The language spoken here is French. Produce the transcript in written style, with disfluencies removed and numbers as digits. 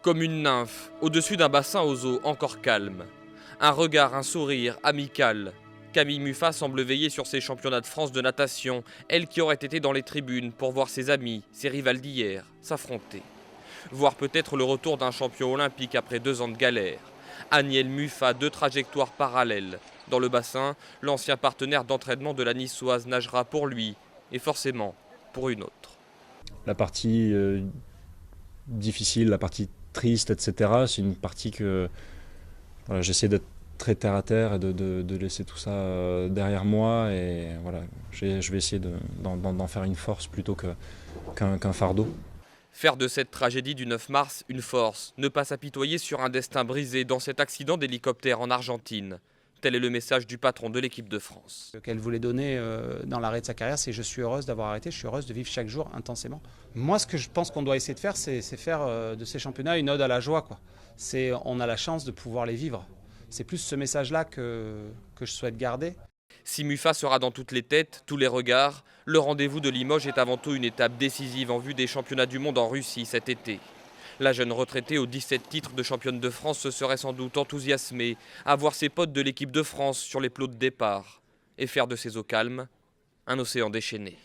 Comme une nymphe, au-dessus d'un bassin aux eaux encore calmes. Un regard, un sourire, amical. Camille Muffat semble veiller sur ses championnats de France de natation, elle qui aurait été dans les tribunes pour voir ses amis, ses rivales d'hier, s'affronter. Voir peut-être le retour d'un champion olympique après 2 ans de galère. Aniel Muffat, 2 trajectoires parallèles. Dans le bassin, l'ancien partenaire d'entraînement de la Niçoise nagera pour lui, et forcément pour une autre. La partie difficile, la partie triste, etc., c'est une partie que voilà, j'essaie d'être très terre à terre et de laisser tout ça derrière moi. Et voilà, je vais essayer d'en faire une force plutôt qu'un fardeau. Faire de cette tragédie du 9 mars une force, ne pas s'apitoyer sur un destin brisé dans cet accident d'hélicoptère en Argentine. Tel est le message du patron de l'équipe de France. Ce qu'elle voulait donner dans l'arrêt de sa carrière, c'est « je suis heureuse d'avoir arrêté, je suis heureuse de vivre chaque jour intensément ». Moi, ce que je pense qu'on doit essayer de faire, c'est faire de ces championnats une ode à la joie, quoi. On a la chance de pouvoir les vivre. C'est plus ce message-là que je souhaite garder. Si Muffat sera dans toutes les têtes, tous les regards, le rendez-vous de Limoges est avant tout une étape décisive en vue des championnats du monde en Russie cet été. La jeune retraitée aux 17 titres de championne de France se serait sans doute enthousiasmée à voir ses potes de l'équipe de France sur les plots de départ et faire de ces eaux calmes un océan déchaîné.